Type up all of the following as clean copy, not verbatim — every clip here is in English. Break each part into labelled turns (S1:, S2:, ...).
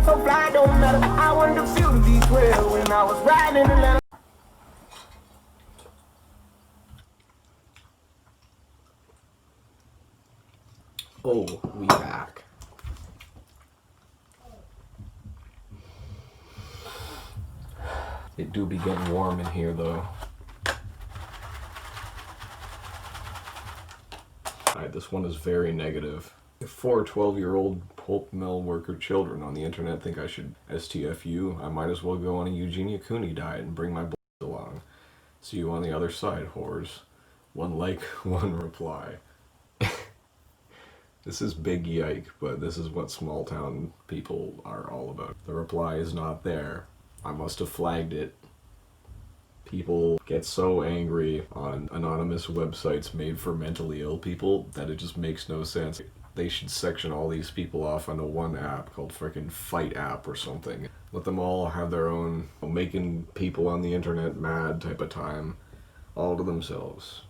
S1: so fly, don't matter. I wanted to feel the beat well when I was riding in Atlanta.
S2: Oh, we back. It do be getting warm in here though. Alright, this one is very negative. If 4 12-year-old pulp mill worker children on the internet think I should STFU, I might as well go on a Eugenia Cooney diet and bring my blood along. See you on the other side, whores. One like, one reply. This is big yike, but this is what small town people are all about. The reply is not there. I must have flagged it. People get so angry on anonymous websites made for mentally ill people that it just makes no sense. They should section all these people off onto one app called frickin' Fight App or something. Let them all have their own making people on the internet mad type of time all to themselves.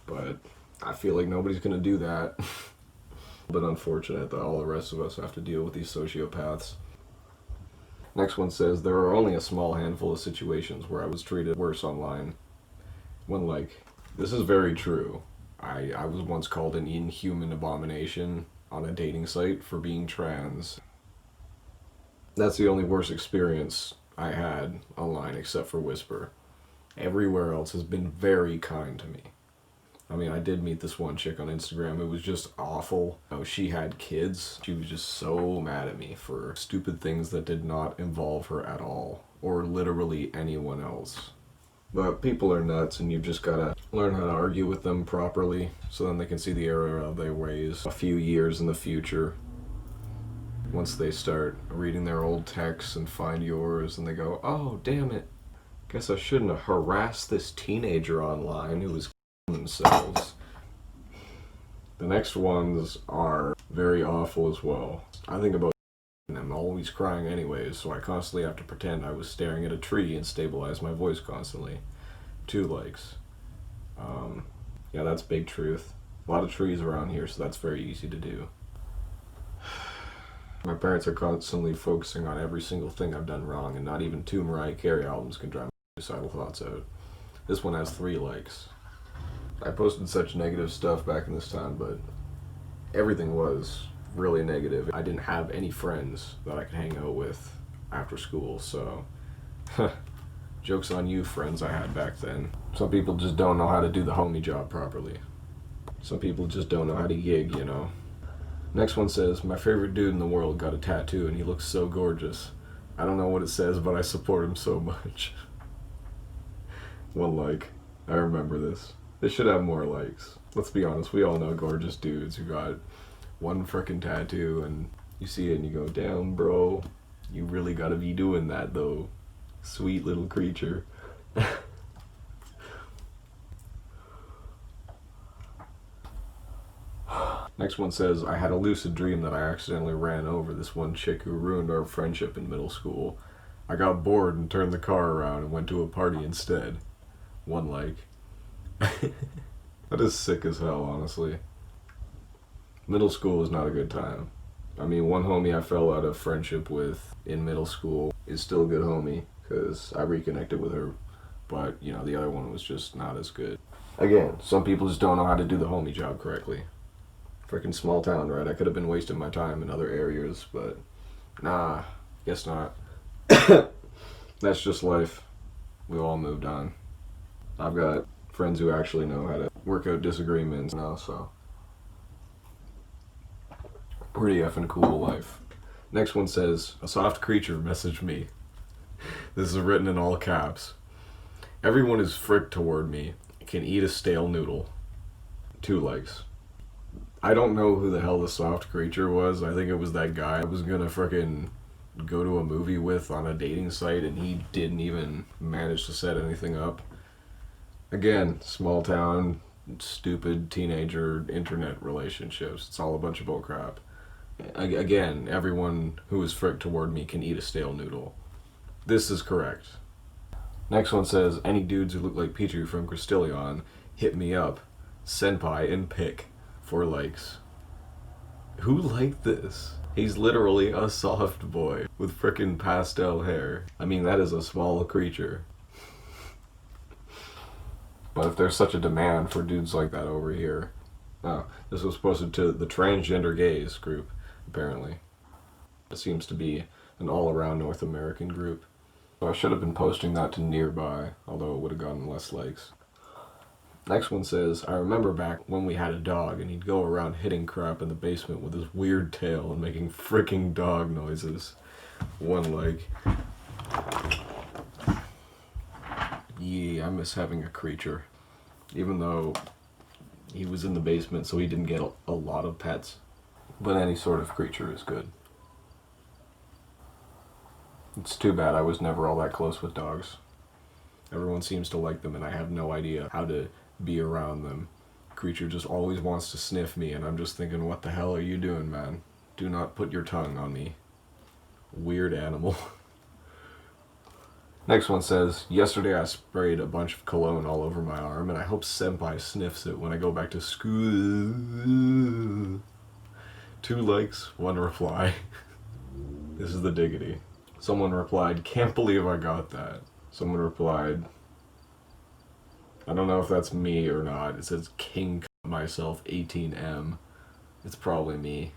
S2: But I feel like nobody's gonna do that. But unfortunate that all the rest of us have to deal with these sociopaths. Next one says, there are only a small handful of situations where I was treated worse online. One like, this is very true. I was once called an inhuman abomination on a dating site for being trans. That's the only worst experience I had online except for Whisper. Everywhere else has been very kind to me. I mean, I did meet this one chick on Instagram. It was just awful. Oh, she had kids. She was just so mad at me for stupid things that did not involve her at all, or literally anyone else. But people are nuts, and you've just gotta learn how to argue with them properly, so then they can see the error of their ways a few years in the future. Once they start reading their old texts and find yours, and they go, oh, damn it. Guess I shouldn't have harassed this teenager online who was themselves. The next ones are very awful as well. I think about and I'm always crying anyways, so I constantly have to pretend I was staring at a tree and stabilize my voice constantly. 2 likes. Yeah, that's big truth. A lot of trees around here, so that's very easy to do. My parents are constantly focusing on every single thing I've done wrong, and not even 2 Mariah Carey albums can drive my suicidal thoughts out. This one has 3 likes. I posted such negative stuff back in this time, but everything was really negative. I didn't have any friends that I could hang out with after school, so joke's on you, friends I had back then. Some people just don't know how to do the homie job properly. Some people just don't know how to gig, you know. Next one says, my favorite dude in the world got a tattoo and he looks so gorgeous. I don't know what it says, but I support him so much. 1 like. I remember this. They should have more likes. Let's be honest, we all know gorgeous dudes who got 1 frickin' tattoo and you see it and you go, damn bro, you really gotta be doing that though. Sweet little creature. Next one says, I had a lucid dream that I accidentally ran over this one chick who ruined our friendship in middle school. I got bored and turned the car around and went to a party instead. 1 like. That is sick as hell, honestly. Middle school is not a good time. I mean, one homie I fell out of friendship with in middle school is still a good homie, because I reconnected with her, but, you know, the other one was just not as good. Again, some people just don't know how to do the homie job correctly. Freaking small town, right? I could have been wasting my time in other areas, but nah, guess not. That's just life. We all moved on. I've got friends who actually know how to work out disagreements now, so pretty effing cool life. Next one says, a soft creature messaged me. This is written in all caps. Everyone is frick toward me. Can eat a stale noodle. 2 likes. I don't know who the hell the soft creature was. I think it was that guy I was gonna frickin' go to a movie with on a dating site and he didn't even manage to set anything up. Again, small town, stupid teenager internet relationships. It's all a bunch of bullcrap. Again, everyone who is frick toward me can eat a stale noodle. This is correct. Next one says, any dudes who look like Pichu from Crystallion, hit me up. Senpai and pick. 4 likes. Who liked this? He's literally a soft boy with frickin' pastel hair. I mean, that is a small creature. But if there's such a demand for dudes like that over here. Oh, this was posted to the transgender gays group, apparently. It seems to be an all-around North American group. So I should have been posting that to nearby, although it would have gotten less likes. Next one says, I remember back when we had a dog and he'd go around hitting crap in the basement with his weird tail and making freaking dog noises. One like. Yeah, I miss having a creature. Even though he was in the basement, so he didn't get a lot of pets. But any sort of creature is good. It's too bad I was never all that close with dogs. Everyone seems to like them and I have no idea how to be around them. Creature just always wants to sniff me and I'm just thinking, what the hell are you doing, man? Do not put your tongue on me. Weird animal. Next one says, yesterday I sprayed a bunch of cologne all over my arm and I hope Senpai sniffs it when I go back to school. 2 likes, 1 reply. This is the diggity. Someone replied, can't believe I got that. Someone replied, I don't know if that's me or not. It says King myself 18M. It's probably me.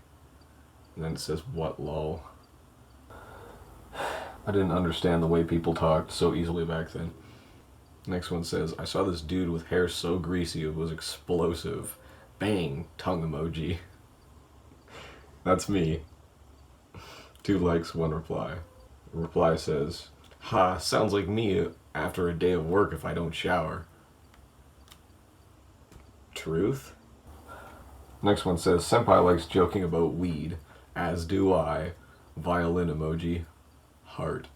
S2: And then it says, what lol. I didn't understand the way people talked so easily back then. Next one says, I saw this dude with hair so greasy it was explosive. Bang, tongue emoji. That's me. 2 likes, 1 reply. The reply says, ha, sounds like me after a day of work if I don't shower. Truth? Next one says, Senpai likes joking about weed, as do I. Violin emoji. Heart.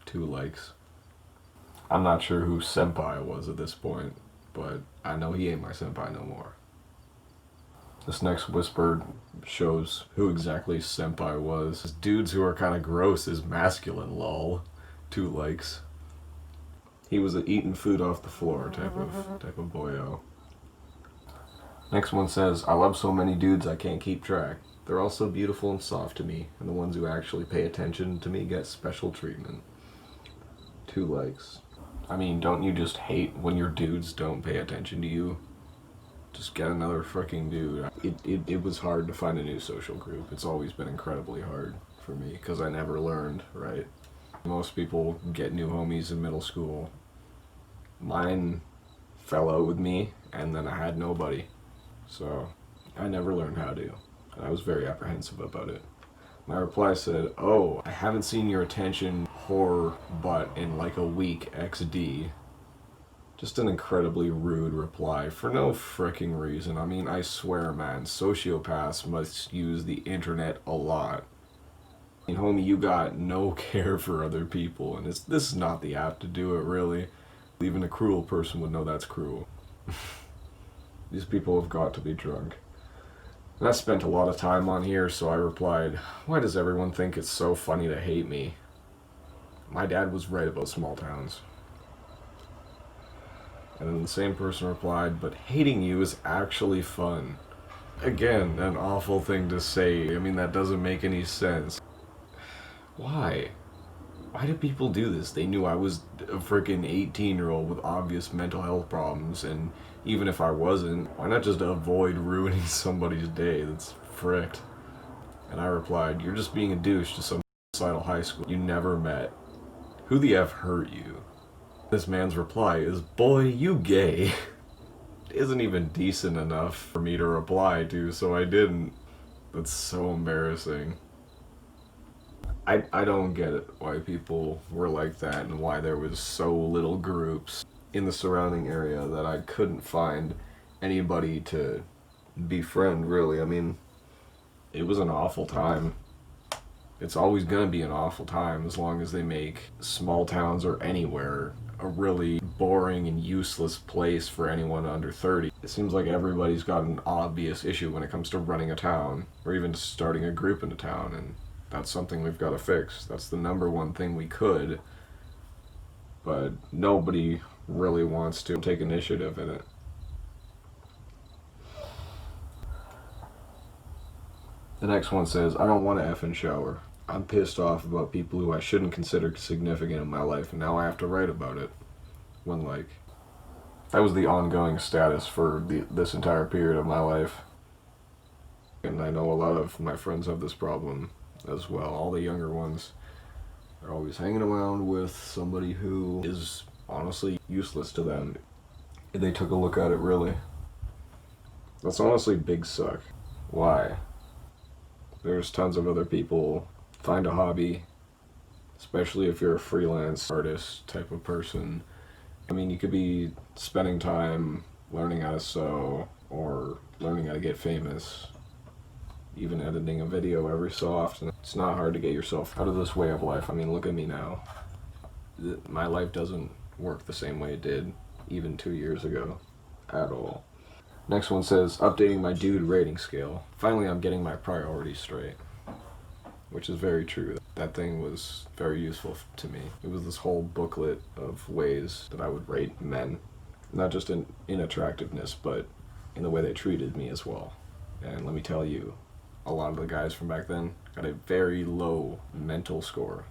S2: 2 likes. I'm not sure who Senpai was at this point, but I know he ain't my Senpai no more. This next whisper shows who exactly Senpai was. Dudes who are kind of gross is masculine, lol. 2 likes. He was a eating food off the floor type of boyo. Next one says, I love so many dudes I can't keep track. They're all so beautiful and soft to me, and the ones who actually pay attention to me get special treatment. 2 likes. I mean, don't you just hate when your dudes don't pay attention to you? Just get another freaking dude. It was hard to find a new social group. It's always been incredibly hard for me, because I never learned, right? Most people get new homies in middle school. Mine fell out with me, and then I had nobody. So, I never learned how to. I was very apprehensive about it. My reply said, oh, I haven't seen your attention, whore butt, in like a week, XD. Just an incredibly rude reply for no fricking reason. I mean, I swear, man, sociopaths must use the internet a lot. I mean, homie, you got no care for other people, and this is not the app to do it, really. Even a cruel person would know that's cruel. These people have got to be drunk. And I spent a lot of time on here, so I replied, why does everyone think it's so funny to hate me? My dad was right about small towns. And then the same person replied, but hating you is actually fun. Again, an awful thing to say. I mean, that doesn't make any sense. Why? Why do people do this? They knew I was a freaking 18-year-old with obvious mental health problems, and even if I wasn't, why not just avoid ruining somebody's day? That's fricked. And I replied, you're just being a douche to some suicidal high school you never met. Who the F hurt you? This man's reply is, boy, you gay. It isn't even decent enough for me to reply to, so I didn't. That's so embarrassing. I don't get it, why people were like that and why there was so little groups in the surrounding area that I couldn't find anybody to befriend, really. I mean, it was an awful time. It's always gonna be an awful time as long as they make small towns or anywhere a really boring and useless place for anyone under 30. It seems like everybody's got an obvious issue when it comes to running a town or even starting a group in a town, and that's something we've got to fix. That's the number one thing we could, but nobody really wants to take initiative in it. The next one says, I don't want to effing shower. I'm pissed off about people who I shouldn't consider significant in my life, and now I have to write about it. When, like, that was the ongoing status for this entire period of my life. And I know a lot of my friends have this problem as well. All the younger ones are always hanging around with somebody who is honestly useless to them. If they took a look at it, really. That's honestly big suck. Why? There's tons of other people. Find a hobby, especially if you're a freelance artist type of person. I mean, you could be spending time learning how to sew or learning how to get famous, even editing a video every so often. It's not hard to get yourself out of this way of life. I mean, look at me now. My life doesn't work the same way it did even 2 years ago at all. Next one says, updating my dude rating scale. Finally, I'm getting my priorities straight. Which is very true. That thing was very useful to me. It was this whole booklet of ways that I would rate men. Not just in attractiveness, but in the way they treated me as well. And let me tell you, a lot of the guys from back then got a very low mental score.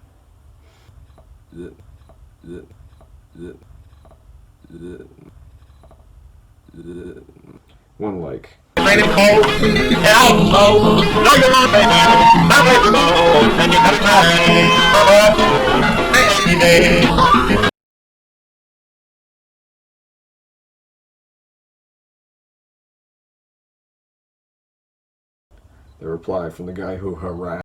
S2: One like. The reply from the guy who harassed